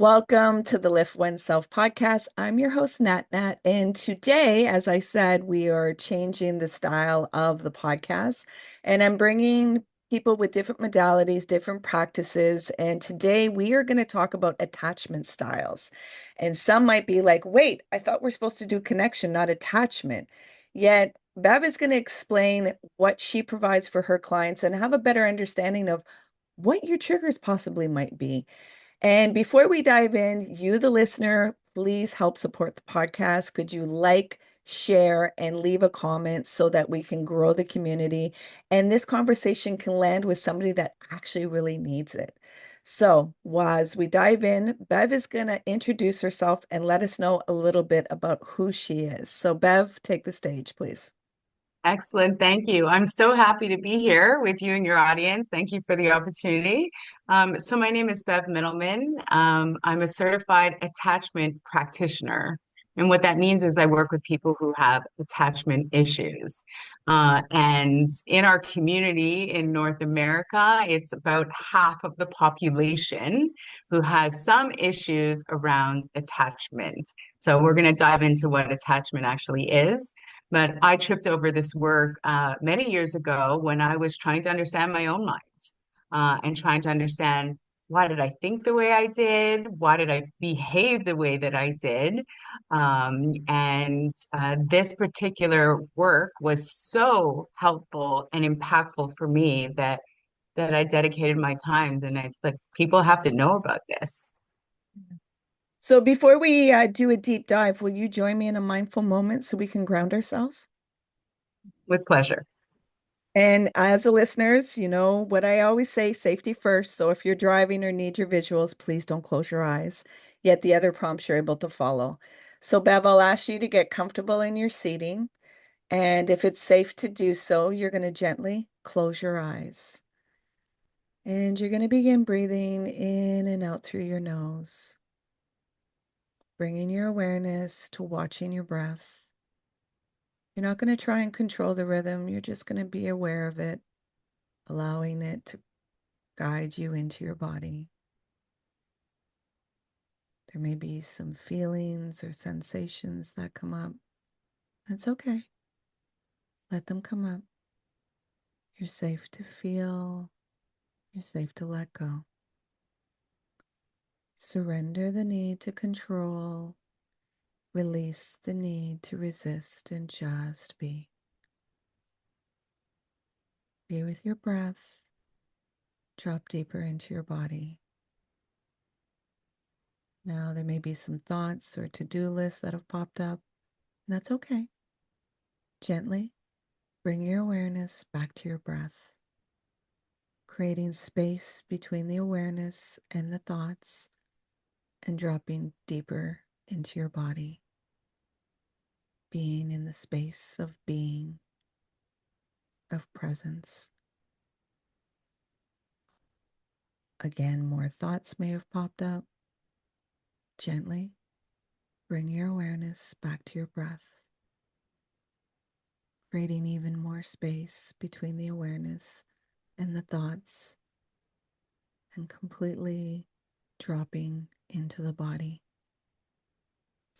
Welcome to the Lift Oneself podcast. I'm your host, Nat, and today, as I said, we are changing the style of the podcast, and I'm bringing people with different modalities, different practices, and today we are going to talk about attachment styles. And some might be like, wait, I thought we're supposed to do connection, not attachment. Yet, Bev is going to explain what she provides for her clients and have a better understanding of what your triggers possibly might be. And before we dive in, you, the listener, please help support the podcast. Could you like, share, and leave a comment so that we can grow the community and this conversation can land with somebody that actually really needs it? So, as we dive in, Bev is going to introduce herself and let us know a little bit about who she is. So, Bev, take the stage, please. Excellent. Thank you. I'm so happy to be here with you and your audience. Thank you for the opportunity. So my name is Bev Middleman. I'm a certified attachment practitioner. And what that means is I work with people who have attachment issues. And in our community in North America, it's about half of the population who has some issues around attachment. So we're going to dive into what attachment actually is. But I tripped over this work many years ago when I was trying to understand my own mind and trying to understand why did I think the way I did? Why did I behave the way that I did? And this particular work was so helpful and impactful for me that I dedicated my time. And I like people have to know about this. So, before we do a deep dive, will you join me in a mindful moment so we can ground ourselves? With pleasure. And as the listeners, you know what I always say, safety first. So if you're driving or need your visuals, please don't close your eyes. Yet the other prompts you're able to follow. So Bev, I'll ask you to get comfortable in your seating. And if it's safe to do so, you're going to gently close your eyes. And you're going to begin breathing in and out through your nose, bringing your awareness to watching your breath. You're not going to try and control the rhythm. You're just going to be aware of it, allowing it to guide you into your body. There may be some feelings or sensations that come up. That's okay. Let them come up. You're safe to feel. You're safe to let go. Surrender the need to control. Release the need to resist and just be. Be with your breath. Drop deeper into your body. Now, there may be some thoughts or to-do lists that have popped up. That's okay. Gently bring your awareness back to your breath, creating space between the awareness and the thoughts and dropping deeper into your body, being in the space of being, of presence. Again, more thoughts may have popped up. Gently bring your awareness back to your breath, creating even more space between the awareness and the thoughts, and completely dropping into the body,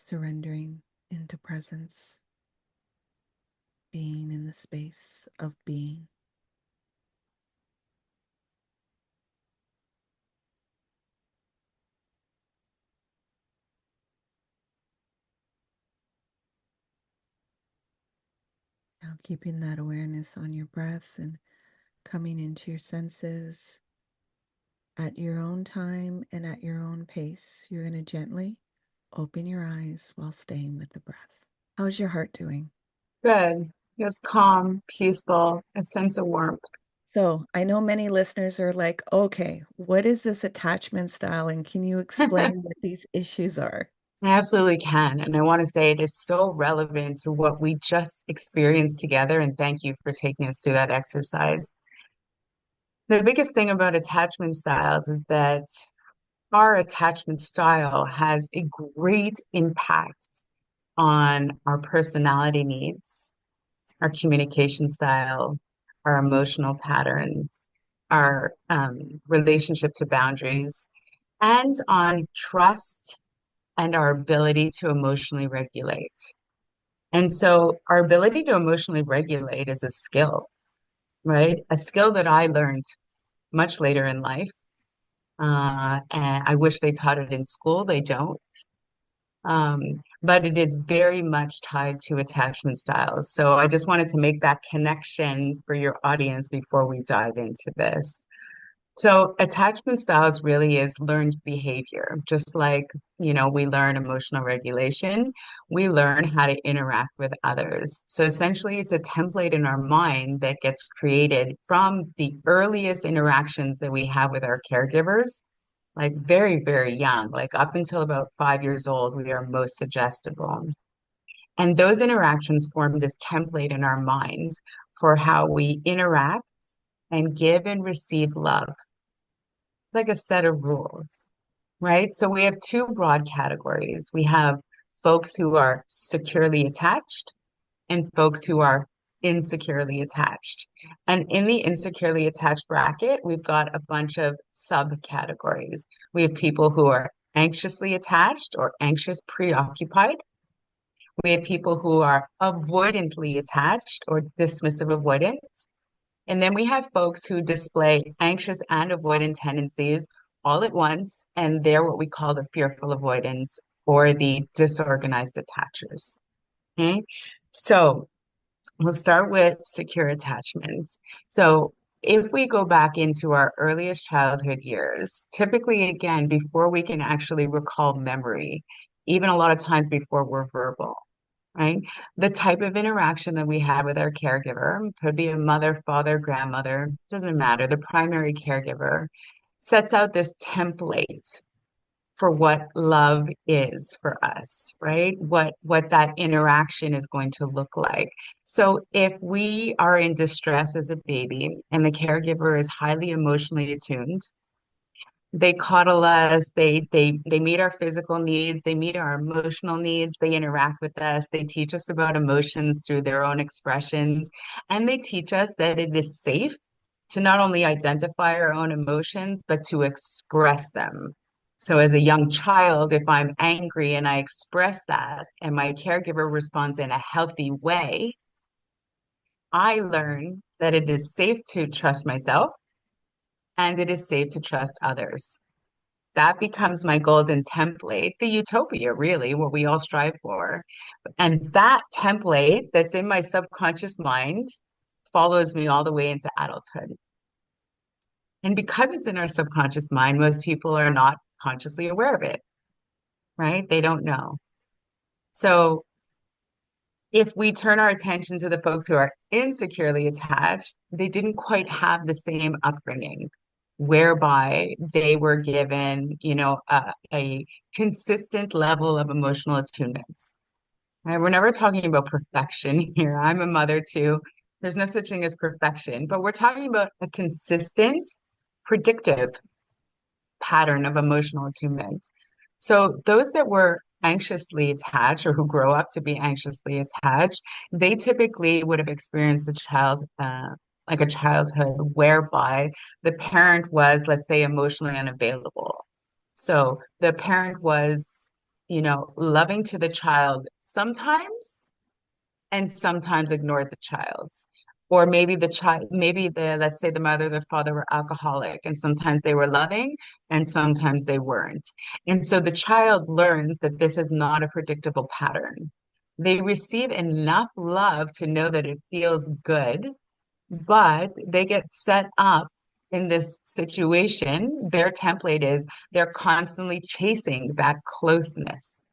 surrendering into presence, being in the space of being. Now, keeping that awareness on your breath and coming into your senses at your own time and at your own pace, you're going to gently open your eyes while staying with the breath. How's your heart doing? Good. It's calm, peaceful, a sense of warmth. So, I know many listeners are like, okay, what is this attachment style? And can you explain what these issues are? I absolutely can. And I want to say it is so relevant to what we just experienced together. And thank you for taking us through that exercise. The biggest thing about attachment styles is that our attachment style has a great impact on our personality needs, our communication style, our emotional patterns, our relationship to boundaries. and on trust and our ability to emotionally regulate. And so our ability to emotionally regulate is a skill, right? A skill that I learned much later in life. And I wish they taught it in school. They don't. But it is very much tied to attachment styles. So I just wanted to make that connection for your audience before we dive into this. So attachment styles really is learned behavior, just like, we learn emotional regulation, we learn how to interact with others. So essentially, it's a template in our mind that gets created from the earliest interactions that we have with our caregivers, like very, very young, like up until about 5 years old, we are most suggestible. And those interactions form this template in our minds for how we interact and give and receive love, like a set of rules, right? So we have two broad categories. We have folks who are securely attached and folks who are insecurely attached. And in the insecurely attached bracket, we've got a bunch of subcategories. We have people who are anxiously attached or anxious preoccupied. We have people who are avoidantly attached or dismissive avoidant. And then we have folks who display anxious and avoidant tendencies all at once, and they're what we call the fearful avoidants or the disorganized attachers. Okay. So we'll start with secure attachments. So if we go back into our earliest childhood years, typically, again, before we can actually recall memory, even a lot of times before we're verbal, right? The type of interaction that we have with our caregiver could be a mother, father, grandmother, doesn't matter. The primary caregiver sets out this template for what love is for us, right? What that interaction is going to look like. So if we are in distress as a baby and the caregiver is highly emotionally attuned, they coddle us, they meet our physical needs, they meet our emotional needs, they interact with us, they teach us about emotions through their own expressions, and they teach us that it is safe to not only identify our own emotions, but to express them. So as a young child, if I'm angry and I express that and my caregiver responds in a healthy way, I learn that it is safe to trust myself and it is safe to trust others. That becomes my golden template, the utopia, really, what we all strive for. And that template that's in my subconscious mind follows me all the way into adulthood. And because it's in our subconscious mind, most people are not consciously aware of it, right? They don't know. So if we turn our attention to the folks who are insecurely attached, they didn't quite have the same upbringing whereby they were given, a consistent level of emotional attunement. Right? We're never talking about perfection here. I'm a mother too. There's no such thing as perfection, but we're talking about a consistent, predictive pattern of emotional attunement. So those that were anxiously attached or who grow up to be anxiously attached, they typically would have experienced like a childhood whereby the parent was, let's say, emotionally unavailable. So the parent was, loving to the child sometimes and sometimes ignored the child. Or maybe the child, let's say the mother, the father were alcoholic, and sometimes they were loving and sometimes they weren't. And so the child learns that this is not a predictable pattern. They receive enough love to know that it feels good, but they get set up in this situation. Their template is they're constantly chasing that closeness.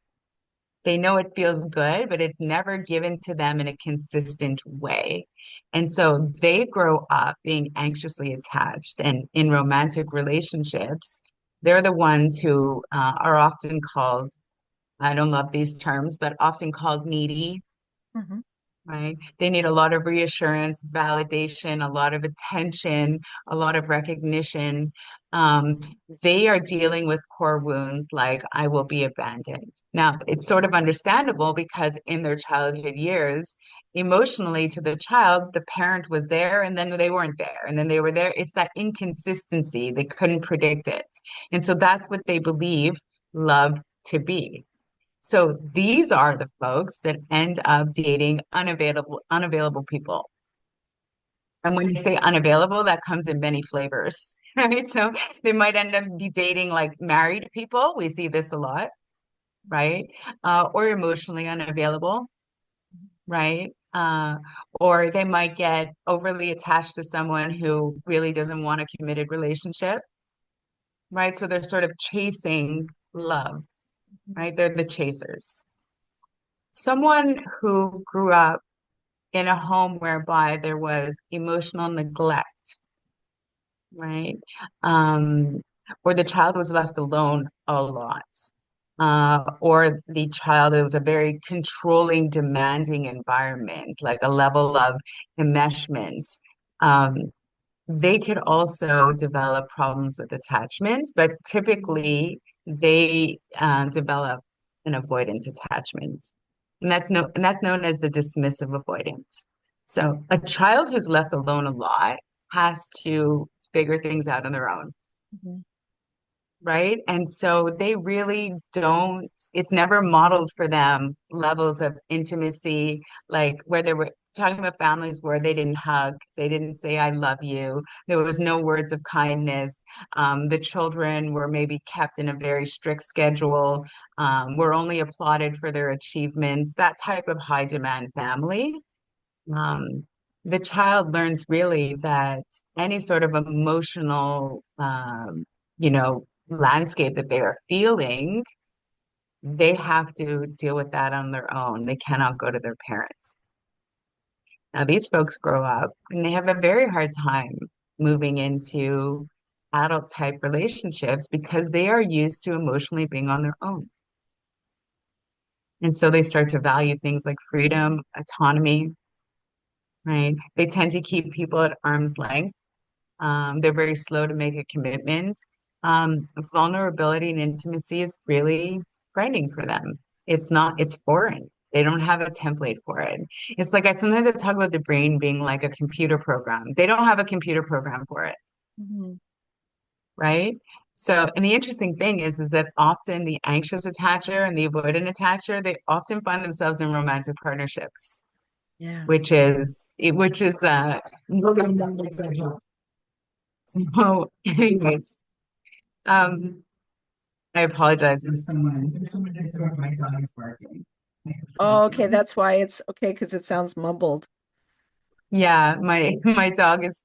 They know it feels good, but it's never given to them in a consistent way. And so they grow up being anxiously attached and in romantic relationships. They're the ones who are often called, I don't love these terms, but often called needy, Mhm. right? They need a lot of reassurance, validation, a lot of attention, a lot of recognition. Um, they are dealing with core wounds like I will be abandoned. Now, it's sort of understandable because in their childhood years, emotionally to the child, the parent was there and then they weren't there and then they were there. It's that inconsistency. They couldn't predict it. And so that's what they believe love to be. So these are the folks that end up dating unavailable people. And when you say unavailable, that comes in many flavors, right? So they might end up be dating like married people. We see this a lot, right? Or emotionally unavailable, right? Or they might get overly attached to someone who really doesn't want a committed relationship, right? So they're sort of chasing love, right? They're the chasers. Someone who grew up in a home whereby there was emotional neglect, right? Um, or the child was left alone a lot. Or the child, it was a very controlling, demanding environment, like a level of enmeshment. Um, they could also develop problems with attachments, but typically they develop an avoidance attachment. And that's known as the dismissive avoidant. So a child who's left alone a lot has to figure things out on their own, Mhm. right? And so they really don't, it's never modeled for them levels of intimacy, like where they were talking about families where they didn't hug, they didn't say, I love you. There was no words of kindness. The children were maybe kept in a very strict schedule, were only applauded for their achievements, that type of high demand family. Um, the child learns really that any sort of emotional, landscape that they are feeling, they have to deal with that on their own. They cannot go to their parents. Now, these folks grow up and they have a very hard time moving into adult type relationships because they are used to emotionally being on their own. And so they start to value things like freedom, autonomy, right? They tend to keep people at arm's length. They're very slow to make a commitment. Vulnerability and intimacy is really frightening for them. It's foreign. They don't have a template for it. It's like I talk about the brain being like a computer program. They don't have a computer program for it, Mhm. right? So, and the interesting thing is that often the anxious attacher and the avoidant attacher, they often find themselves in romantic partnerships, Yeah. which is so anyways, um I apologize. There's someone at the door. My dog is barking. I Oh, okay. apologize. That's why it's okay because it sounds mumbled. Yeah, my dog is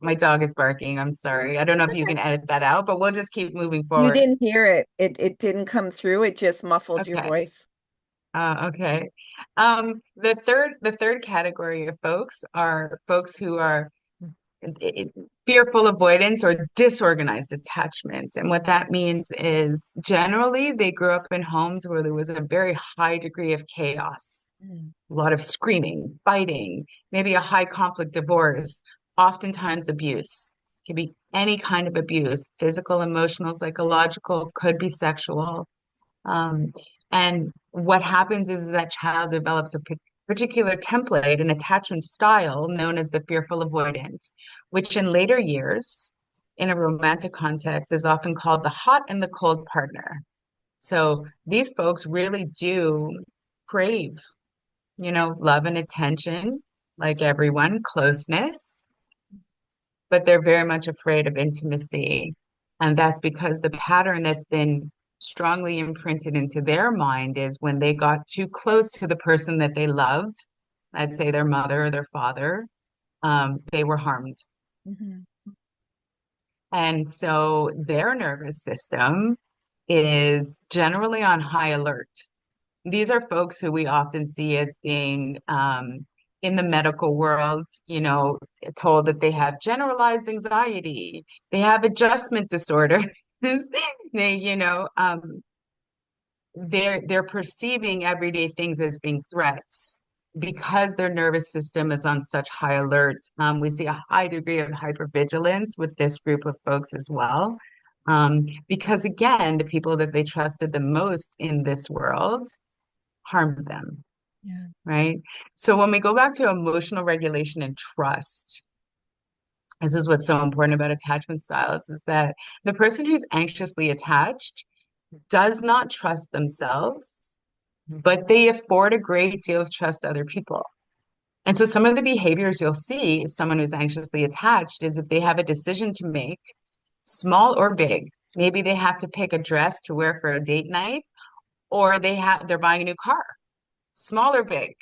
barking. I'm sorry. I don't know It's if you okay. can edit that out, but we'll just keep moving You forward. didn't hear it. It didn't come through. It just muffled your Okay. voice. Okay. The third category of folks are folks who are it- fearful avoidance or disorganized attachments. And what that means is generally they grew up in homes where there was a very high degree of chaos, Mm. a lot of screaming, fighting, maybe a high conflict divorce, oftentimes abuse. It can be any kind of abuse, physical, emotional, psychological, could be sexual. Um, and what happens is that child develops a particular template, an attachment style known as the fearful avoidant, which in later years, in a romantic context, is often called the hot and the cold partner. So these folks really do crave, love and attention, like everyone, closeness, but they're very much afraid of intimacy. And that's because the pattern that's been strongly imprinted into their mind is when they got too close to the person that they loved, I'd say their mother or their father, they were harmed. Mhm. And so their nervous system is generally on high alert. These are folks who we often see as being in the medical world, told that they have generalized anxiety, they have adjustment disorder. They, they're perceiving everyday things as being threats. because their nervous system is on such high alert, we see a high degree of hypervigilance with this group of folks as well. Because again, the people that they trusted the most in this world harmed them, Yeah. right? So when we go back to emotional regulation and trust, this is what's so important about attachment styles is that the person who's anxiously attached does not trust themselves, but they afford a great deal of trust to other people. And so some of the behaviors you'll see is someone who's anxiously attached is if they have a decision to make, small or big. Maybe they have to pick a dress to wear for a date night, or they're buying a new car, small or big.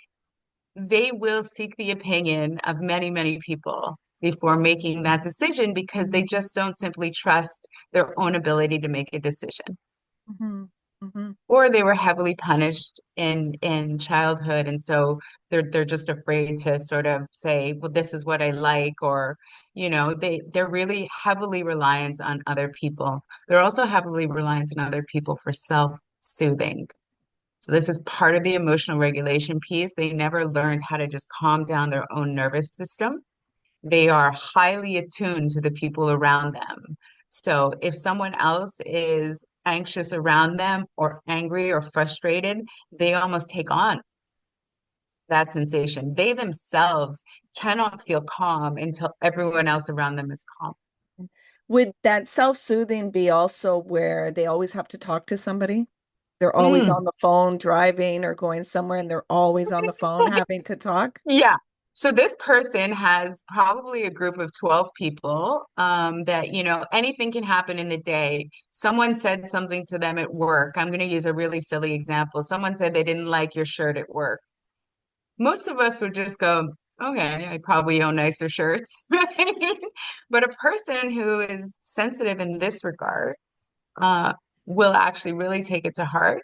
They will seek the opinion of many, many people before making that decision because they just don't simply trust their own ability to make a decision. Hmm. Hmm. Or they were heavily punished in childhood, and so they're just afraid to sort of say, well, this is what I like, or they're really heavily reliant on other people. They're also heavily reliant on other people for self-soothing. So this is part of the emotional regulation piece. They never learned how to just calm down their own nervous system. They are highly attuned to the people around them. So if someone else is anxious around them or angry or frustrated, they almost take on that sensation. They themselves cannot feel calm until everyone else around them is calm. Would that self-soothing be also where they always have to talk to somebody? They're always Mm. on the phone driving or going somewhere and they're always on the phone having to talk? Yeah. So this person has probably a group of 12 people that, anything can happen in the day. Someone said something to them at work. I'm going to use a really silly example. Someone said they didn't like your shirt at work. Most of us would just go, okay, I probably own nicer shirts, right? But a person who is sensitive in this regard uh, will actually really take it to heart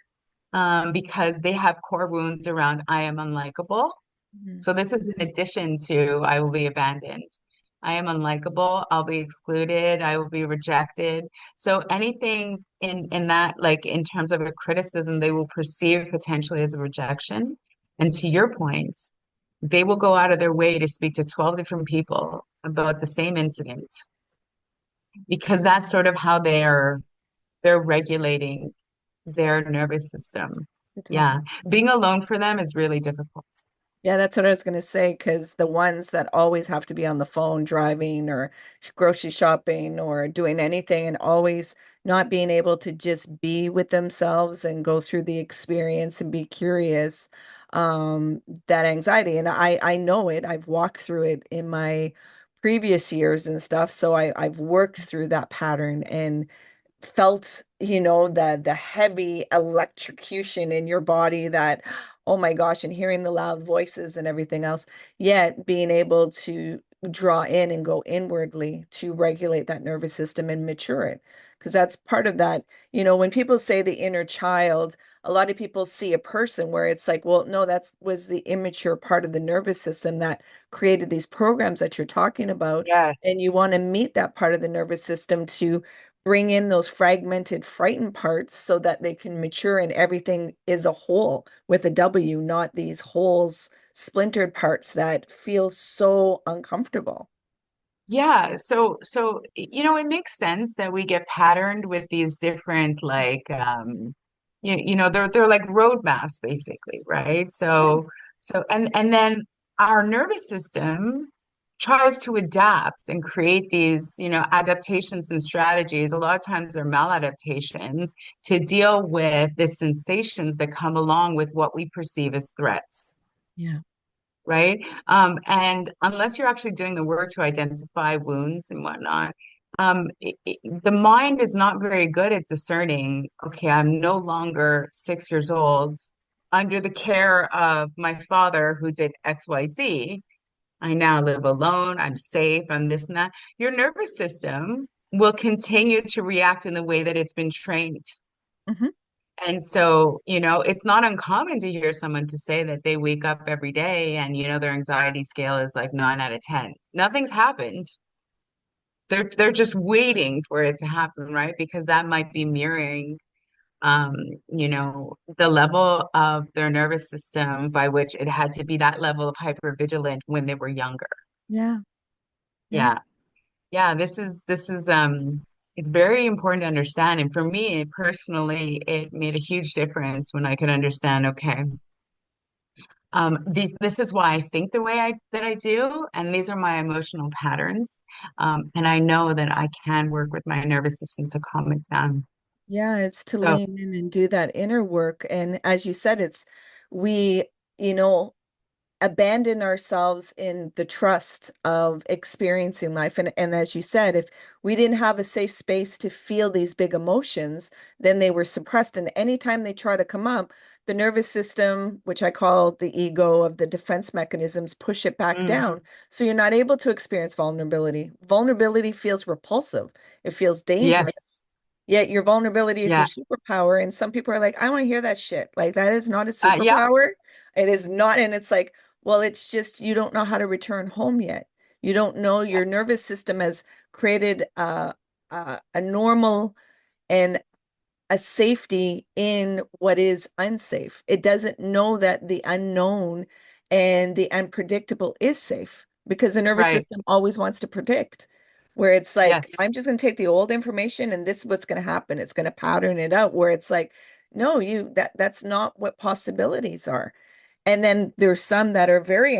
because they have core wounds around I am unlikable. Mhm. So this is in addition to I will be abandoned. I am unlikable. I'll be excluded. I will be rejected. So anything in that, like in terms of a criticism, they will perceive potentially as a rejection. And to your point, they will go out of their way to speak to 12 different people about the same incident because that's sort of how they're regulating their nervous system. To talk. Yeah. Being alone for them is really difficult. Yeah, that's what I was going to say, because the ones that always have to be on the phone driving or grocery shopping or doing anything and always not being able to just be with themselves and go through the experience and be curious, that anxiety. And I know it. I've walked through it in my previous years and stuff. So I've worked through that pattern and felt, the heavy electrocution in your body that, oh my gosh, and hearing the loud voices and everything else, yet being able to draw in and go inwardly to regulate that nervous system and mature it. Because that's part of that. When people say the inner child, a lot of people see a person where it's like, well, no, that was the immature part of the nervous system that created these programs that you're talking about. Yes. And you want to meet that part of the nervous system to bring in those fragmented, frightened parts so that they can mature and everything is a whole with a W, not these holes, splintered parts that feel so uncomfortable. Yeah, it makes sense that we get patterned with these different they're like roadmaps basically, right? Yeah. And then our nervous system tries to adapt and create these, adaptations and strategies. A lot of times they're maladaptations to deal with the sensations that come along with what we perceive as threats, Yeah. right? And unless you're actually doing the work to identify wounds and whatnot, the mind is not very good at discerning, okay, I'm no longer 6 years old under the care of my father who did XYZ. I now live alone, I'm safe, I'm this and that. Your nervous system will continue to react in the way that it's been trained. Hmm. And so, it's not uncommon to hear someone to say that they wake up every day and, their anxiety scale is like 9 out of 10. Nothing's happened. They're just waiting for it to happen, right? Because that might be mirroring, um, the level of their nervous system by which it had to be that level of hypervigilant when they were younger. Yeah. Yeah. Yeah. Yeah, this is it's very important to understand. And for me personally, it made a huge difference when I could understand, okay, this is why I think the way I do, and these are my emotional patterns. And I know that I can work with my nervous system to calm it down. Yeah, it's to So, lean in and do that inner work. And as you said, it's we, you know, abandon ourselves in the trust of experiencing life. And as you said, if we didn't have a safe space to feel these big emotions, then they were suppressed. And anytime they try to come up, the nervous system, which I call the ego of the defense mechanisms, push it back mm, down. So you're not able to experience vulnerability. Vulnerability feels repulsive. It feels dangerous. yes, Yet your vulnerability is your yeah, superpower. And some people are like, I want to hear that shit. Like, that is not a yeah, superpower. It is not. And it's like, well, it's just you don't know how to return home yet. You don't know your yes, nervous system has created a normal and a safety in what is unsafe. It doesn't know that the unknown and the unpredictable is safe because the nervous right, system always wants to predict, where it's like, yes, I'm just going to take the old information and this is what's going to happen. It's going to pattern it out where it's like, no, that's not what possibilities are. And then there's some that are very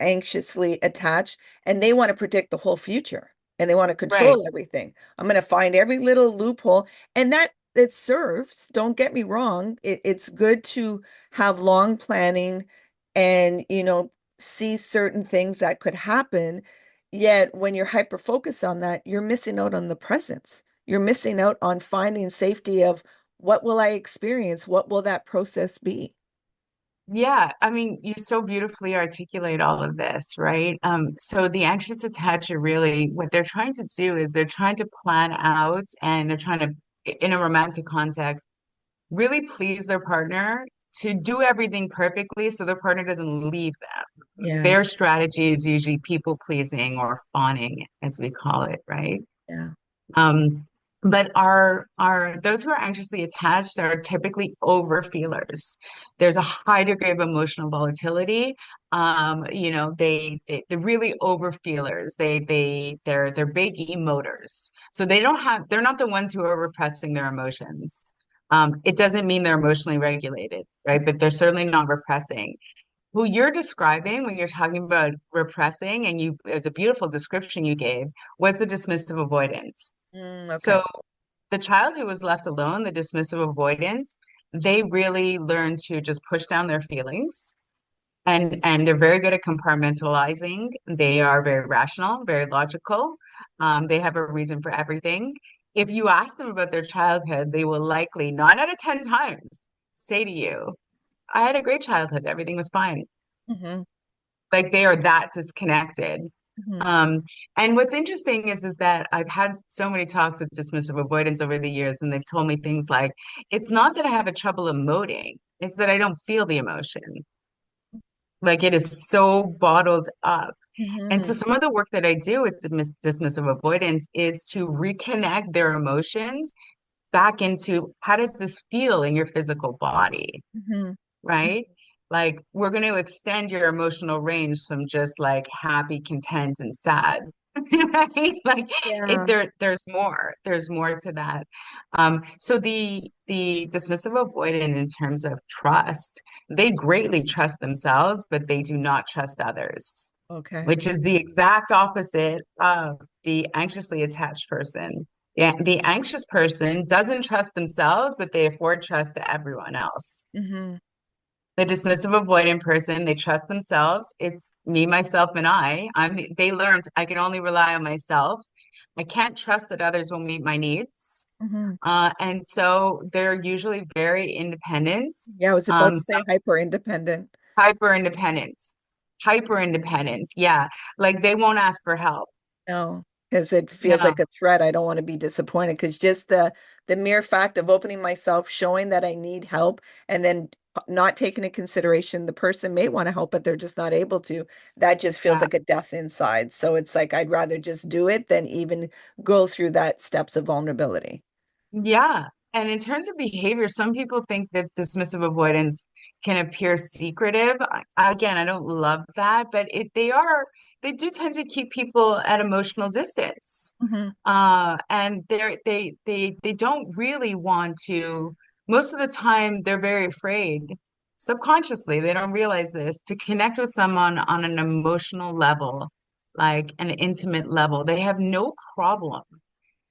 anxiously attached and they want to predict the whole future and they want to right. control everything. I'm going to find every little loophole. And that it serves, don't get me wrong. It's good to have long planning and, see certain things that could happen. Yet when you're hyper focused on that, you're missing out on the presence. You're missing out on finding safety of what will I experience? What will that process be? Yeah, I mean, you so beautifully articulate all of this, right? So the anxious attacher really, what they're trying to do is they're trying to plan out and they're trying to, in a romantic context, really please their partner to do everything perfectly so their partner doesn't leave them. Yeah, Their strategy is usually people pleasing or fawning, as we call it, right? yeah. Um, but are those who are anxiously attached are typically over feelers. There's a high degree of emotional volatility. They're really over feelers. They're big emoters. So they're not the ones who are repressing their emotions. It doesn't mean they're emotionally regulated, right? But they're certainly not repressing. Who you're describing when you're talking about repressing, and it's a beautiful description you gave, was the dismissive avoidance. Okay. So the child who was left alone, the dismissive avoidance, they really learn to just push down their feelings and they're very good at compartmentalizing. They are very rational, very logical. They have a reason for everything. If you ask them about their childhood, they will likely, 9 out of 10 times, say to you, I had a great childhood. Everything was fine. Hmm. Like they are that disconnected. Hmm. Um, and what's interesting is that I've had so many talks with dismissive avoidance over the years, and they've told me things like, it's not that I have a trouble emoting, it's that I don't feel the emotion. Like it is so bottled up. And so Hmm. some of the work that I do with dismissive avoidance is to reconnect their emotions back into how does this feel in your physical body? Hmm. Right? Like we're going to extend your emotional range from just like happy, content, and sad. Right? Like Yeah. there's more to that. So the dismissive avoidant in terms of trust, they greatly trust themselves, but they do not trust others, Okay. which is the exact opposite of the anxiously attached person. Yeah, the anxious person doesn't trust themselves, but they afford trust to everyone else. Hmm. The dismissive avoidant person, they trust themselves. It's me, myself, and they learned I can only rely on myself. I can't trust that others will meet my needs. Hmm. And so they're usually very independent, Yeah, I was about to some say hyper independent. hyper independent, hyper independent. Yeah. Like they won't ask for help. No, because it feels No. like a threat. I don't want to be disappointed because just the mere fact of opening myself, showing that I need help, and then not taking into consideration the person may want to help, but they're just not able to. That just feels Yeah. like a death inside. So it's like I'd rather just do it than even go through that steps of vulnerability. Yeah. And in terms of behavior, some people think that dismissive avoidance can appear secretive. Again, I don't love that, but they do tend to keep people at emotional distance. Hmm. And they don't really want to, most of the time, they're very afraid subconsciously, they don't realize this, to connect with someone on an emotional level, like an intimate level. They have no problem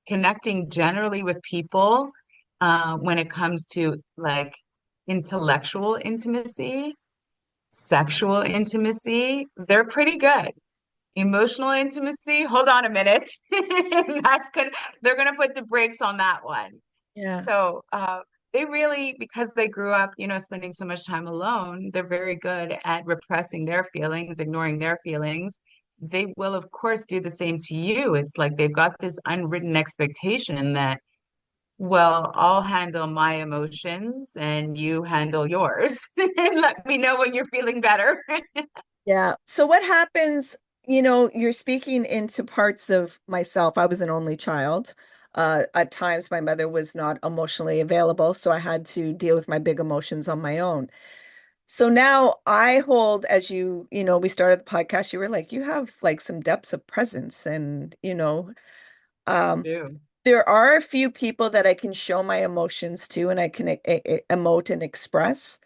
connecting generally with people when it comes to like intellectual intimacy, sexual intimacy. They're pretty good. Emotional intimacy, hold on a minute. That's good. They're gonna put the brakes on that one. Yeah. So they really, because they grew up, spending so much time alone, they're very good at repressing their feelings, ignoring their feelings. They will, of course, do the same to you. It's like they've got this unwritten expectation that, well, I'll handle my emotions and you handle yours. And let me know when you're feeling better. Yeah. So what happens, you're speaking into parts of myself. I was an only child. At times, my mother was not emotionally available, so I had to deal with my big emotions on my own. So now I hold, as we started the podcast, you were like, you have like some depths of presence, and um, Do. there are a few people that I can show my emotions to, and I can emote and express.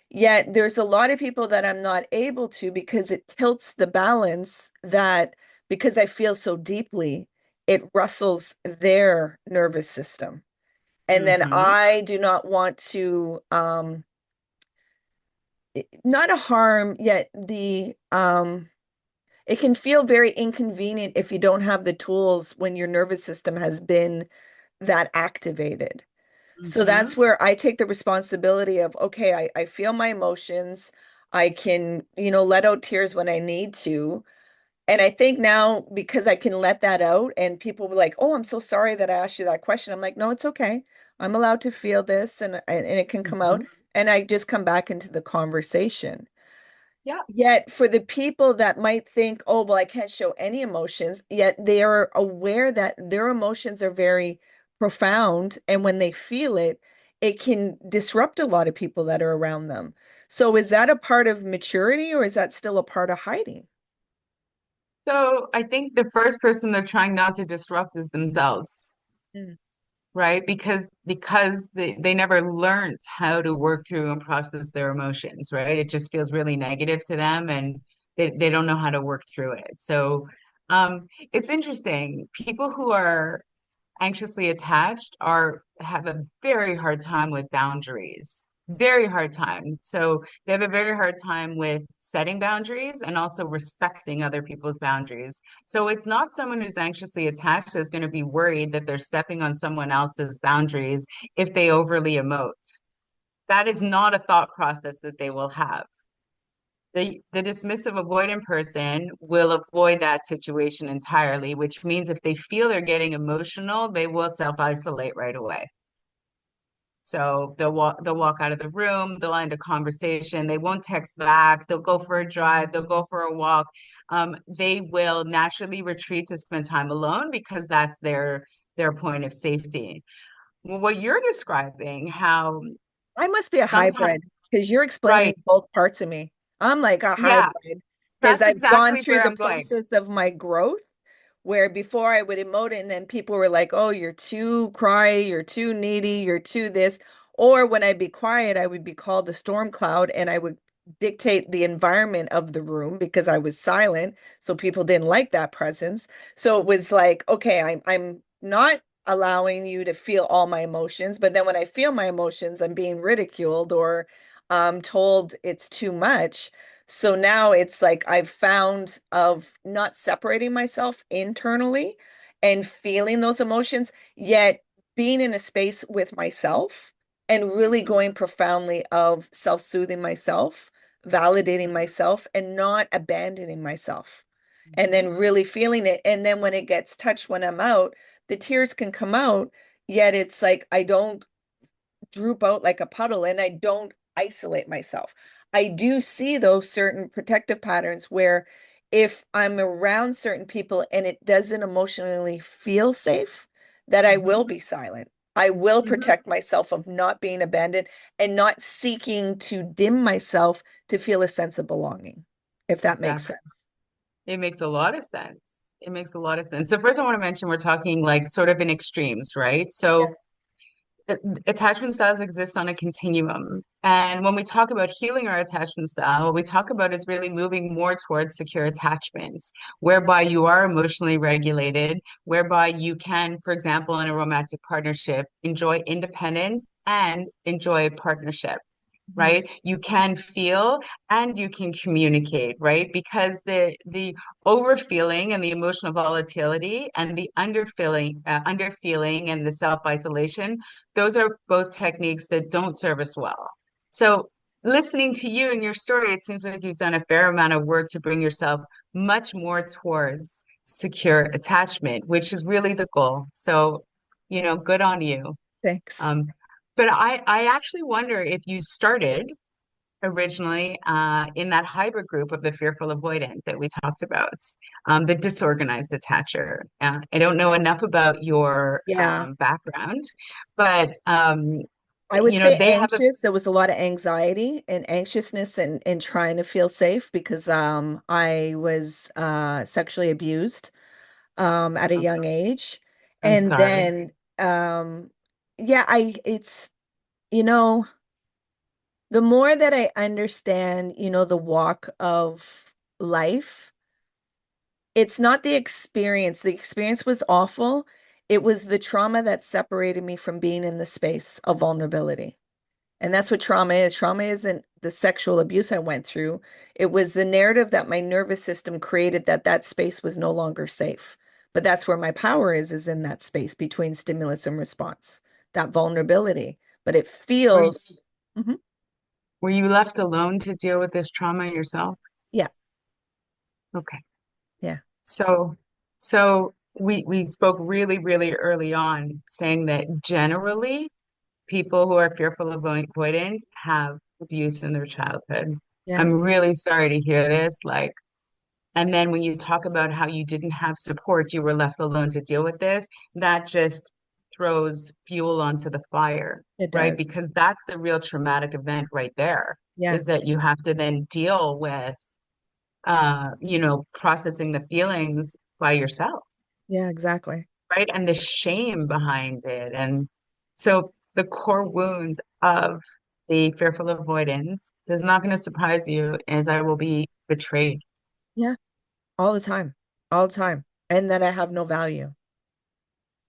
Yet there's a lot of people that I'm not able to because it tilts the balance that because I feel so deeply, it rustles their nervous system. And then Hmm. I do not want to not a harm, yet the it can feel very inconvenient if you don't have the tools when your nervous system has been that activated. So Hmm. that's where I take the responsibility of, okay, I feel my emotions. I can, let out tears when I need to. And I think now because I can let that out and people were like, oh, I'm so sorry that I asked you that question. I'm like, no, it's okay. I'm allowed to feel this and it can come out. Hmm. And I just come back into the conversation. Yeah. Yet for the people that might think, oh, well, I can't show any emotions, yet they are aware that their emotions are very profound. And when they feel it, it can disrupt a lot of people that are around them. So is that a part of maturity or is that still a part of hiding? So I think the first person they're trying not to disrupt is themselves, Mm. right? Because they never learned how to work through and process their emotions, right? It just feels really negative to them and they don't know how to work through it. So it's interesting. People who are anxiously attached are have a very hard time with boundaries. Very hard time. So they have a very hard time with setting boundaries and also respecting other people's boundaries. So it's not someone who's anxiously attached that's going to be worried that they're stepping on someone else's boundaries if they overly emote. That is not a thought process that they will have. The dismissive avoidant person will avoid that situation entirely, which means if they feel they're getting emotional, they will self-isolate right away. So they'll walk out of the room, they'll end a conversation, they won't text back, they'll go for a drive, they'll go for a walk. They will naturally retreat to spend time alone because that's their point of safety. Well, what you're describing, how I must be a sometimes, hybrid because you're explaining right, both parts of me. I'm like a yeah, hybrid because that's I've gone exactly through where the I'm going. process of my growth where before I would emote and then people were like, oh, you're too cry, you're too needy, you're too this. Or when I'd be quiet, I would be called the storm cloud and I would dictate the environment of the room because I was silent. So people didn't like that presence. So it was like, okay, I'm not allowing you to feel all my emotions. But then when I feel my emotions, I'm being ridiculed or told it's too much. So now it's like I've found of not separating myself internally and feeling those emotions, yet being in a space with myself and really going profoundly of self-soothing myself, validating myself, and not abandoning myself. And then Mhm. really feeling it. And then when it gets touched when I'm out, the tears can come out, yet it's like I don't droop out like a puddle and I don't isolate myself. I do see those certain protective patterns where if I'm around certain people and it doesn't emotionally feel safe, that I will Mhm. be silent. I will Mhm. protect myself of not being abandoned and not seeking to dim myself to feel a sense of belonging, if that makes Exactly. sense. It makes a lot of sense. It makes a lot of sense. So first I want to mention we're talking like sort of in extremes, right? Yeah. So attachment styles exist on a continuum. And when we talk about healing our attachment style, what we talk about is really moving more towards secure attachment, whereby you are emotionally regulated, whereby you can, for example, in a romantic partnership, enjoy independence and enjoy partnership, Mhm. right? You can feel and you can communicate, right? Because the overfeeling and the emotional volatility and the underfeeling and the self-isolation, those are both techniques that don't serve us well. So listening to you and your story, it seems like you've done a fair amount of work to bring yourself much more towards secure attachment, which is really the goal. So, good on you. Thanks. Um, but I actually wonder if you started originally in that hybrid group of the fearful avoidant that we talked about, the disorganized attacher. I don't know enough about your Yeah. background, but I would say they have a anxious. There was a lot of anxiety and anxiousness and trying to feel safe because I was sexually abused at a oh, young age. I'm And sorry. then yeah, it's you know, the more that I understand, the walk of life, it's not the experience. The experience was awful. It was the trauma that separated me from being in the space of vulnerability. And that's what trauma is. Trauma isn't the sexual abuse I went through. It was the narrative that my nervous system created that that space was no longer safe. But that's where my power is in that space between stimulus and response, that vulnerability. But it Were feels, Mhm. were you left alone to deal with this trauma yourself? Yeah, Okay. yeah, So, so we spoke really, really early on saying that generally people who are fearful of avoidant have abuse in their childhood. yeah, I'm really sorry to hear this. Like, and then when you talk about how you didn't have support, you were left alone to deal with this, that just throws fuel onto the fire, it right? does. Because that's the real traumatic event right there, Yeah, is that you have to then deal with processing the feelings by yourself, yeah, exactly. right? And the shame behind it. And so the core wounds of the fearful avoidance is not going to surprise you as I will be betrayed. Yeah, all the time, all the time. And that I have no value.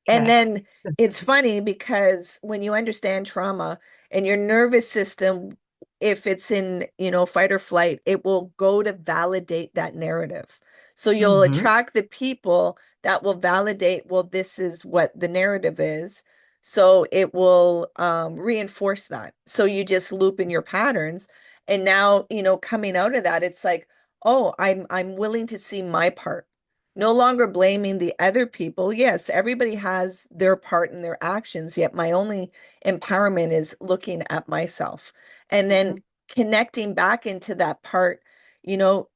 And Okay. then it's funny because when you understand trauma and your nervous system, if it's in, fight or flight, it will go to validate that narrative. So you'll Hmm. attract the people that will validate, well, this is what the narrative is. So it will reinforce that. So you just loop in your patterns. And now, coming out of that, it's like, oh, I'm willing to see my part. No longer blaming the other people. Yes, everybody has their part in their actions, yet my only empowerment is looking at myself and then Hmm. connecting back into that part. You know,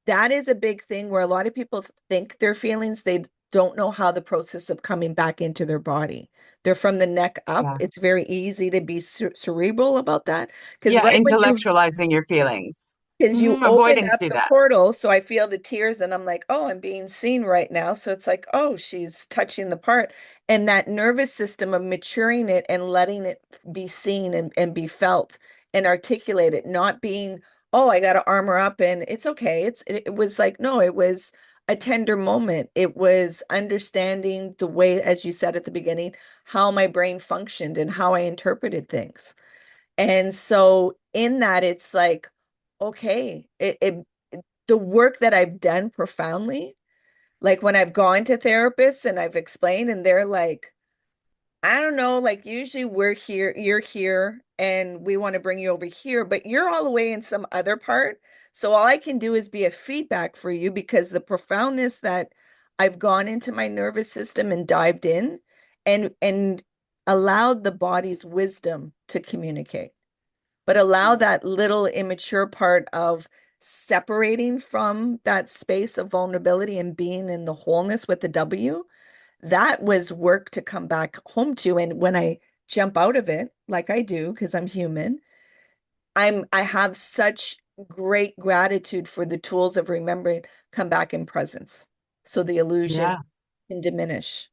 that is a big thing where a lot of people think their feelings, they don't know how the process of coming back into their body. They're from the neck up. Yeah. It's very easy to be cerebral about that because Yeah, right when you intellectualizing your feelings. because you open Avoidance up do the that. portal, so I feel the tears, and I'm like, oh, I'm being seen right now. So it's like, oh, she's touching the part. And that nervous system of maturing it and letting it be seen and be felt and articulated, not being, oh, I got to armor up and it's okay. It was like, no, it was a tender moment. It was understanding the way, as you said at the beginning, how my brain functioned and how I interpreted things. And so in that, it's like, okay, the work that I've done profoundly, like when I've gone to therapists and I've explained, and they're like, I don't know, like usually we're here, you're here, and we want to bring you over here, but you're all the way in some other part. So all I can do is be a feedback for you because the profoundness that I've gone into my nervous system and dived in and allowed the body's wisdom to communicate, but allow that little immature part of separating from that space of vulnerability and being in the wholeness with the W. that was work to come back home to. And when I jump out of it, like I do, because I'm human, I have such great gratitude for the tools of remembering come back in presence. So the illusion Yeah, can diminish.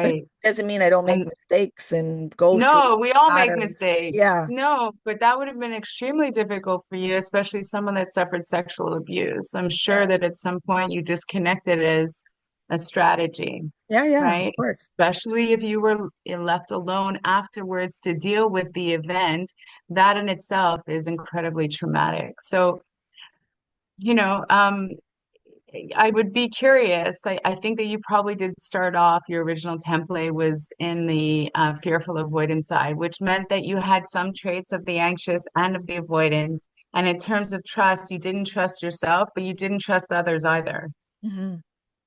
But it right. doesn't mean I don't make And mistakes and go through no, we all make patterns. mistakes. Yeah. No, but that would have been extremely difficult for you, especially someone that suffered sexual abuse. I'm sure Yeah. that at some point you disconnected as a strategy, Yeah, yeah, of right? course. Especially if you were left alone afterwards to deal with the event, that in itself is incredibly traumatic. So, you know, I would be curious. I think that you probably did start off, your original template was in the fearful avoidance side, which meant that you had some traits of the anxious and of the avoidant. And in terms of trust, you didn't trust yourself, but you didn't trust others either. Hmm.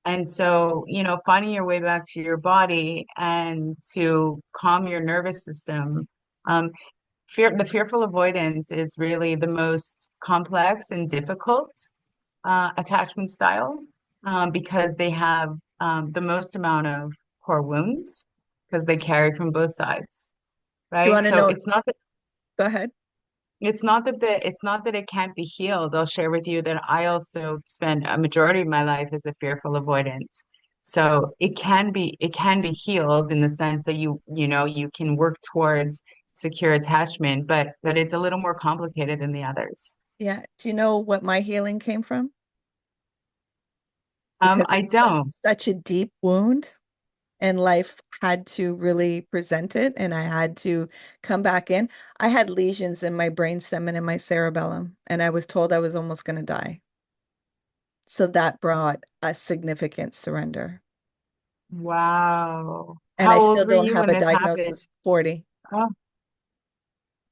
And so, finding your way back to your body and to calm your nervous system. The fearful avoidance is really the most complex and difficult attachment style because they have the most amount of core wounds because they carry from both sides, Do you right? want to So know? Go ahead. it's not that it can't be healed. I'll share with you that I also spent a majority of my life as a fearful avoidant. So it can be healed in the sense that you can work towards secure attachment, but it's a little more complicated than the others. Yeah. Do you know what my healing came from? Because I it don't. was such a deep wound and life had to really present it and I had to come back in. I had lesions in my brainstem and in my cerebellum, and I was told I was almost going to die. So that brought a significant surrender. Wow. And How I old still were don't you have when a this happened? diagnosis. 40. Oh,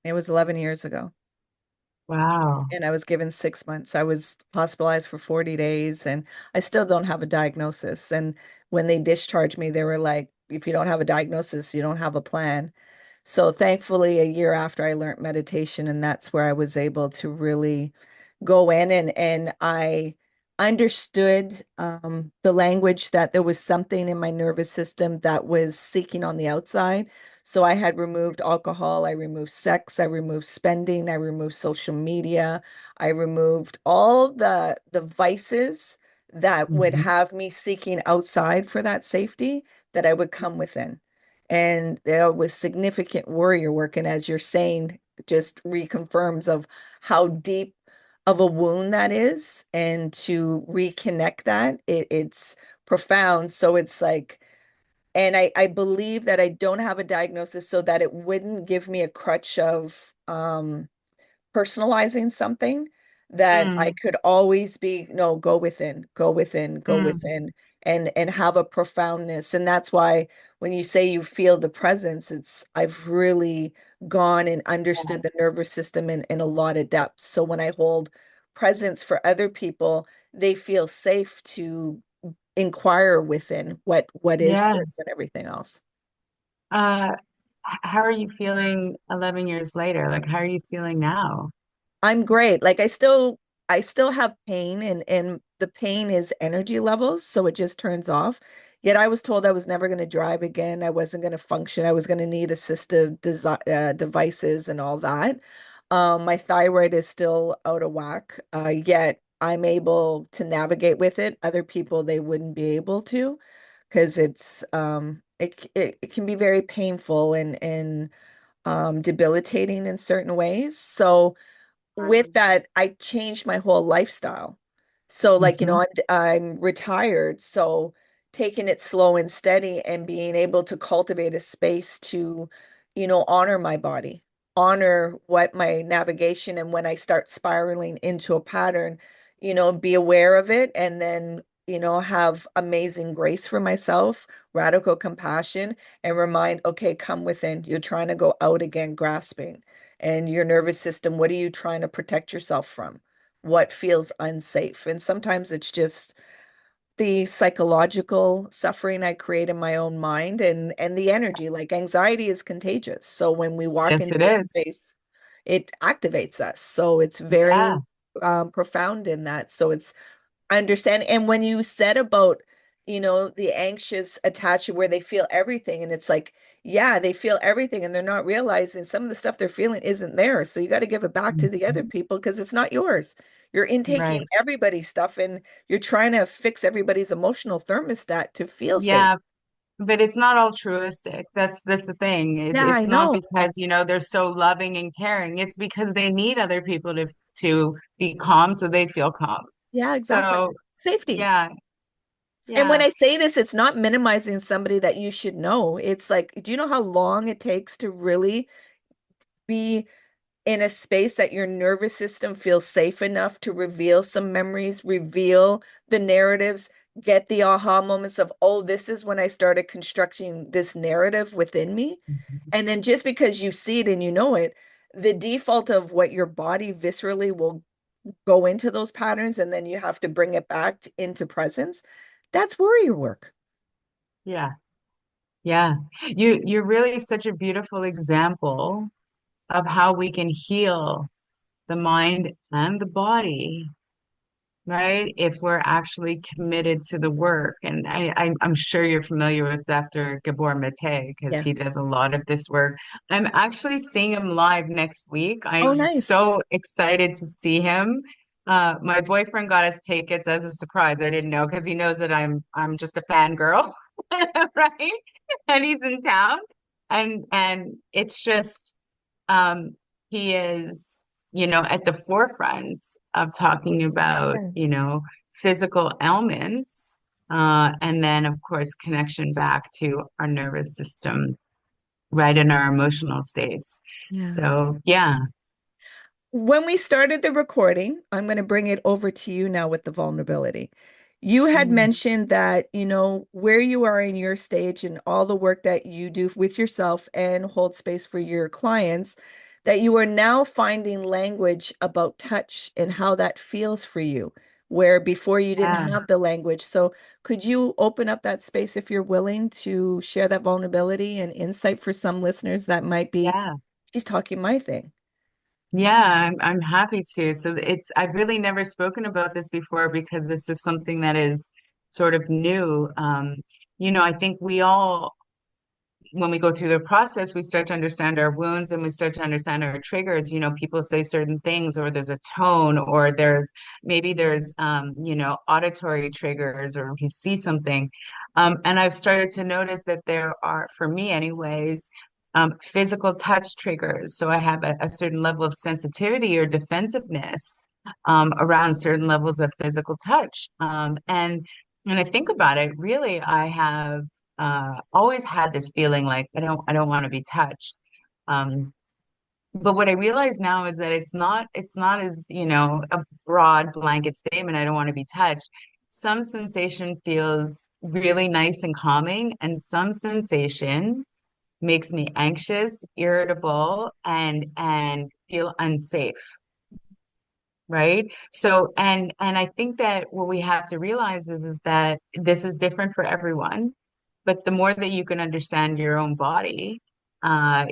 It was 11 years ago. wow. And I was given 6 months. I was hospitalized for 40 days and I still don't have a diagnosis. And when they discharged me, they were like, if you don't have a diagnosis, you don't have a plan. So thankfully, a year after I learned meditation, and that's where I was able to really go in and I understood the language that there was something in my nervous system that was seeking on the outside. So I had removed alcohol, I removed sex, I removed spending, I removed social media, I removed all the vices that would Hmm. have me seeking outside for that safety that I would come within. And there was significant warrior work. And as you're saying, just reconfirms of how deep of a wound that is. And to reconnect that, it's profound. So it's like, and I believe that I don't have a diagnosis so that it wouldn't give me a crutch of personalizing something, that I Mm, could always be, no, go within, go within, go mm, within, and have a profoundness. And that's why when you say you feel the presence, it's I've really gone and understood the nervous system in a lot of depth. So when I hold presence for other people, they feel safe to inquire within what is yeah. this and everything else. How are you feeling 11 years later? Like, how are you feeling now? I'm great. Like I still have pain and the pain is energy levels, so it just turns off. Yet I was told I was never going to drive again. I wasn't going to function. I was going to need assistive devices and all that. My thyroid is still out of whack. Yet I'm able to navigate with it. Other people they wouldn't be able to because it can be very painful and debilitating in certain ways. So with that, I changed my whole lifestyle. So like, Hmm. I'm retired, so taking it slow and steady and being able to cultivate a space to, honor my body, honor what my navigation, and when I start spiraling into a pattern, be aware of it and then, have amazing grace for myself, radical compassion, and remind, okay, come within. You're trying to go out again, grasping and your nervous system. What are you trying to protect yourself from? What feels unsafe? And sometimes it's just the psychological suffering I create in my own mind and the energy. Like anxiety is contagious. So when we walk Yes, into it a is. space, it activates us. So it's Yeah. very profound in that. So it's understand. And when you said about, the anxious attachment where they feel everything. And it's like, yeah, they feel everything and they're not realizing some of the stuff they're feeling isn't theirs. So you got to give it back to the other Mhm. people because it's not yours. You're intaking Right. everybody's stuff and you're trying to fix everybody's emotional thermostat to feel safe. Yeah, but it's not altruistic. That's the thing. It's Yeah, I it's not know. because, they're so loving and caring. It's because they need other people to be calm so they feel calm. Yeah, exactly. So, Safety. yeah, And when yeah. I say this, it's not minimizing somebody that you should know. It's like, do you know how long it takes to really be in a space that your nervous system feels safe enough to reveal some memories, reveal the narratives, get the aha moments of, oh, this is when I started constructing this narrative within me. And then just because you see it and you know it, the default of what your body viscerally will go into those patterns, and then you have to bring it back into presence. That's warrior work. Yeah. Yeah. You're really such a beautiful example of how we can heal the mind and the body, right? If we're actually committed to the work. And I'm sure you're familiar with Dr. Gabor Mate because he Yes. does a lot of this work. I'm actually seeing him live next week. Oh, I'm nice. so excited to see him. My boyfriend got us tickets as a surprise. I didn't know because he knows that I'm just a fangirl, right? And he's in town. And it's just um, he is, at the forefront of talking about, Yeah. physical ailments, and then, of course, connection back to our nervous system, right, in our emotional states. Yes. So, yeah, When we started the recording, I'm going to bring it over to you now with the vulnerability. You had mm, mentioned that, where you are in your stage and all the work that you do with yourself and hold space for your clients, that you are now finding language about touch and how that feels for you, where before you didn't yeah, have the language. So, could you open up that space if you're willing to share that vulnerability and insight for some listeners that might be, yeah. she's talking my thing? Yeah, I'm happy to. So I've really never spoken about this before because it's just something that is sort of new. I think we all when we go through the process, we start to understand our wounds and we start to understand our triggers. People say certain things, or there's a tone, or there's auditory triggers, or we see something. And I've started to notice that there are, for me anyways, physical touch triggers. So I have a certain level of sensitivity or defensiveness around certain levels of physical touch. And I think about it, really, I have always had this feeling like I don't want to be touched. Um, but what I realize now is that it's not as, a broad blanket statement, I don't want to be touched. Some sensation feels really nice and calming, and some sensation makes me anxious, irritable, and feel unsafe. Right. So, and I think that what we have to realize is that this is different for everyone. But the more that you can understand your own body, and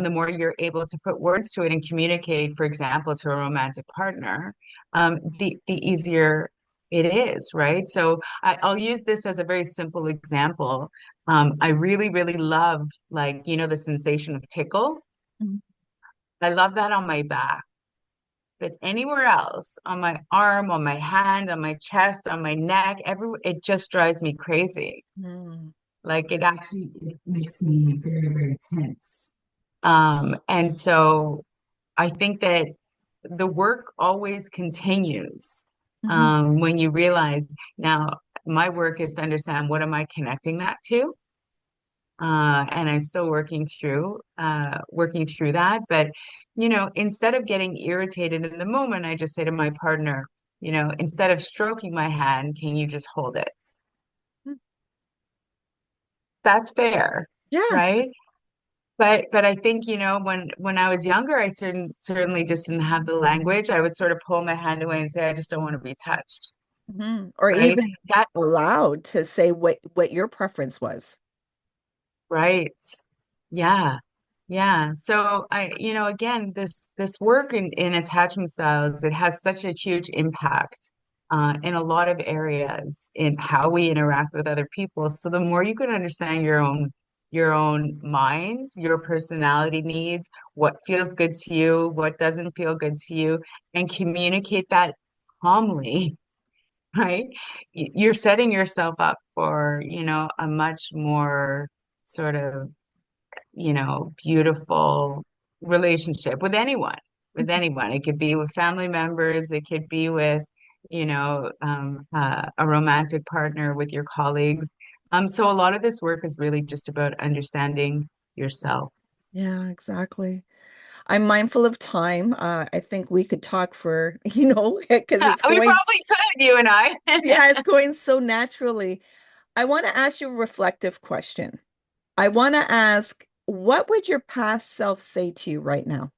the more you're able to put words to it and communicate, for example, to a romantic partner, the easier it is, right? So I'll use this as a very simple example. I really, really love, like, the sensation of tickle. Mhm. I love that on my back. But anywhere else, on my arm, on my hand, on my chest, on my neck, everywhere, it just drives me crazy. Mm. Like it makes me very, very tense. And so I think that the work always continues Mhm. when you realize now my work is to understand what am I connecting that to? And I'm still working through that. But instead of getting irritated in the moment, I just say to my partner, instead of stroking my hand, can you just hold it? That's fair, Yeah. right? But I think, when I was younger, I certainly just didn't have the language. I would sort of pull my hand away and say, I just don't want to be touched, Or right? even That allowed to say what your preference was. right. Yeah. Yeah. So again, this work in attachment styles, it has such a huge impact in a lot of areas in how we interact with other people. So the more you can understand your own mind, your personality needs, what feels good to you, what doesn't feel good to you, and communicate that calmly, right? You're setting yourself up for, a much more sort of, beautiful relationship with anyone. It could be with family members, it could be with, a romantic partner, with your colleagues. So a lot of this work is really just about understanding yourself. Yeah, exactly. I'm mindful of time. I think we could talk for, because it's We going, probably could, you and I. yeah, it's going so naturally. I want to ask you a reflective question. I want to ask, what would your past self say to you right now?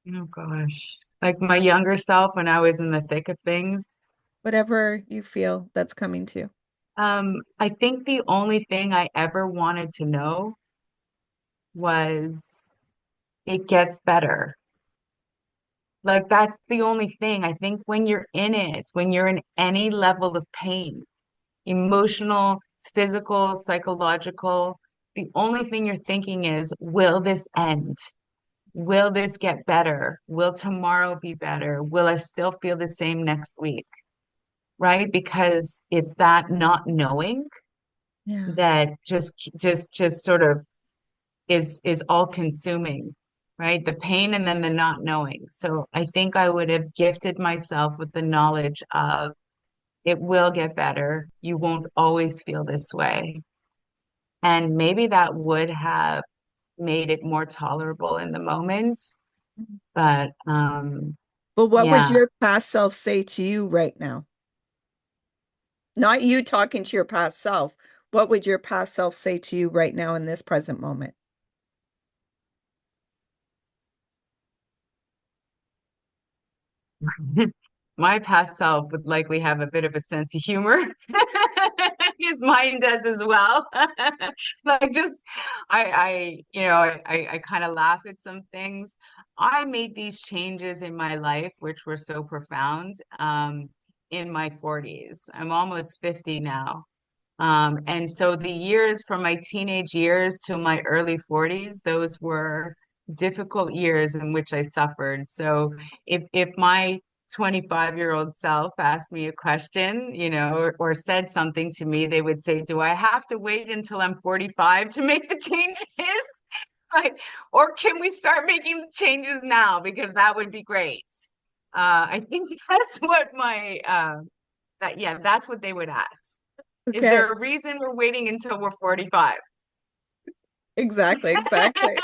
Oh gosh. Like my younger self when I was in the thick of things. Whatever you feel that's coming to you. I think the only thing I ever wanted to know was it gets better. Like that's the only thing. I think when you're in it, when you're in any level of pain, emotional, physical, psychological, the only thing you're thinking is, will this end? Will this get better? Will tomorrow be better? Will I still feel the same next week? Right? Because it's that not knowing Yeah. that just sort of is all consuming, right? The pain and then the not knowing. So I think I would have gifted myself with the knowledge of it will get better. You won't always feel this way. And maybe that would have made it more tolerable in the moments. But But what would yeah. your past self say to you right now? Not you talking to your past self. What would your past self say to you right now in this present moment? My past self would likely have a bit of a sense of humor. His mind does as well. Like just I kind of laugh at some things. I made these changes in my life which were so profound in my 40s. I'm almost 50 now. And so the years from my teenage years to my early 40s, those were difficult years in which I suffered. So if my 25-year-old self asked me a question, or said something to me, they would say, "Do I have to wait until I'm 45 to make the changes?" Like, or can we start making the changes now? Because that would be great. I think that's what that's what they would ask. Is Okay. there a reason we're waiting until we're 45? Exactly, exactly.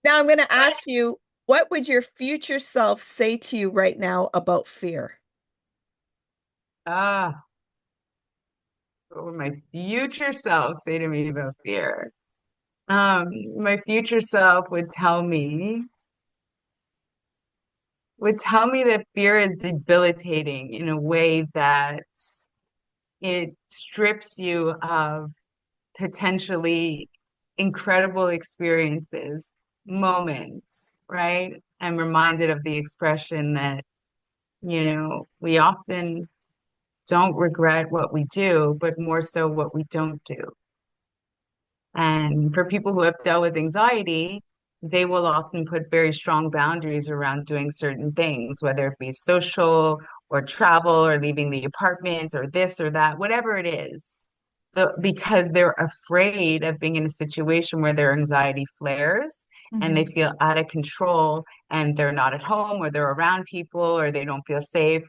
Now I'm going to ask you, what would your future self say to you right now about fear? Ah, what would my future self say to me about fear? My future self would tell me that fear is debilitating in a way that it strips you of potentially incredible experiences, moments, right? I'm reminded of the expression that, we often don't regret what we do, but more so what we don't do. And for people who have dealt with anxiety, they will often put very strong boundaries around doing certain things, whether it be social or travel or leaving the apartment or this or that, whatever it is. Because they're afraid of being in a situation where their anxiety flares and they Mhm. feel out of control and they're not at home or they're around people or they don't feel safe.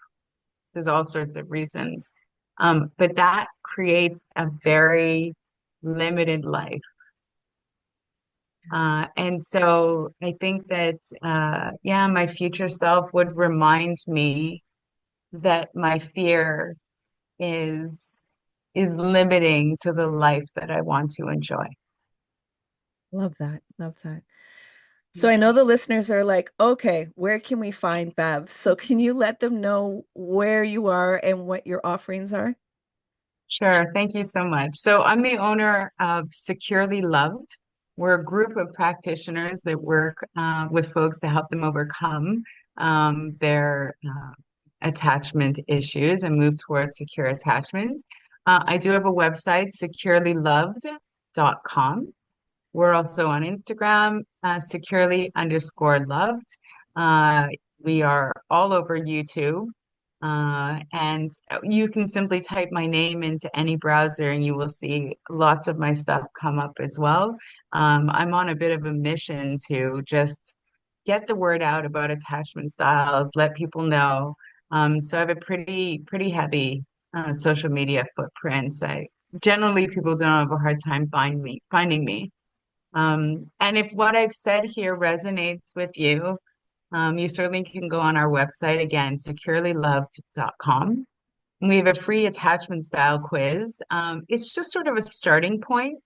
There's all sorts of reasons. But that creates a very limited life. And so I think that, yeah, my future self would remind me that my fear is is limiting to the life that I want to enjoy. Love that. Love that. So I know the listeners are like, okay, where can we find Bev? So can you let them know where you are and what your offerings are? Sure. Thank you so much. So I'm the owner of Securely Loved. We're a group of practitioners that work with folks to help them overcome their attachment issues and move towards secure attachment. I do have a website, securelyloved.com. We're also on Instagram, securely_loved. Uh, we are all over YouTube. And you can simply type my name into any browser and you will see lots of my stuff come up as well. I'm on a bit of a mission to just get the word out about attachment styles, let people know. So I have a pretty heavy social media footprint. I generally people don't have a hard time finding me. And if what I've said here resonates with you, you certainly can go on our website again, securelyloved.com. We have a free attachment style quiz. It's just sort of a starting point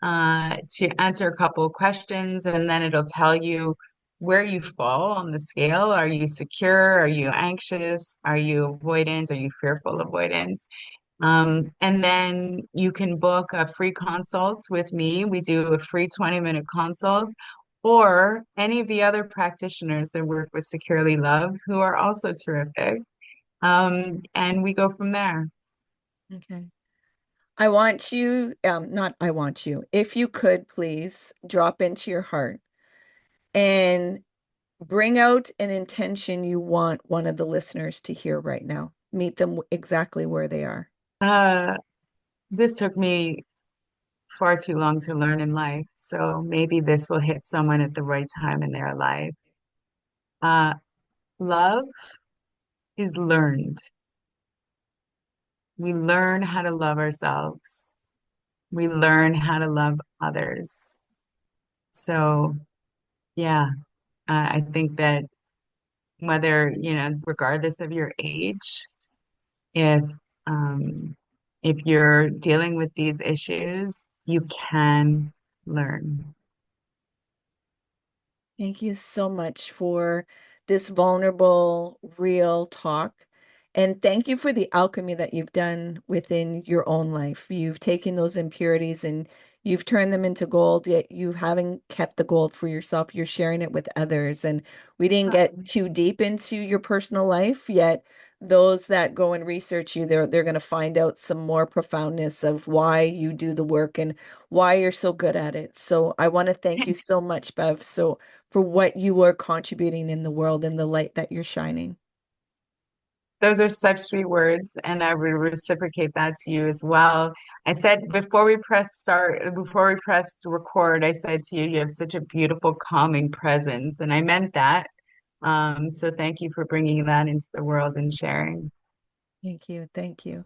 to answer a couple of questions, and then it'll tell you where you fall on the scale. Are you secure? Are you anxious? Are you avoidant? Are you fearful avoidant? And then you can book a free consult with me. We do a free 20-minute consult, or any of the other practitioners that work with Securely Love who are also terrific. And we go from there. Okay. I want you, not I want you, if you could please drop into your heart and bring out an intention you want one of the listeners to hear right now. Meet them exactly where they are. Uh, this took me far too long to learn in life, so maybe this will hit someone at the right time in their life. Uh, Love is learned. We learn how to love ourselves. We learn how to love others. So, yeah, I think that whether, regardless of your age, if um, if you're dealing with these issues, you can learn. Thank you so much for this vulnerable, real talk. And thank you for the alchemy that you've done within your own life. You've taken those impurities and you've turned them into gold, yet you haven't kept the gold for yourself. You're sharing it with others. And we didn't get too deep into your personal life, yet those that go and research you, they're going to find out some more profoundness of why you do the work and why you're so good at it. So I want to thank you so much, Bev. So for what you are contributing in the world and the light that you're shining. Those are such sweet words, and I would reciprocate that to you as well. I said before we press start, before we pressed record, I said to you, you have such a beautiful, calming presence, and I meant that. So thank you for bringing that into the world and sharing. Thank you. Thank you.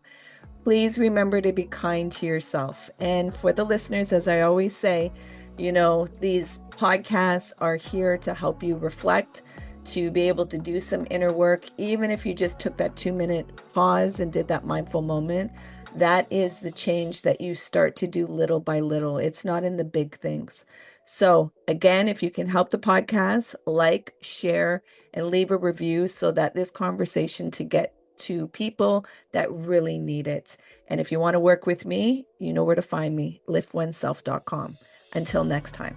Please remember to be kind to yourself. And for the listeners, as I always say, these podcasts are here to help you reflect, to be able to do some inner work. Even if you just took that 2-minute pause and did that mindful moment, that is the change that you start to do little by little. It's not in the big things. So, again, if you can help the podcast, like, share, and leave a review so that this conversation to get to people that really need it. And if you want to work with me, you know where to find me, liftoneself.com. Until next time.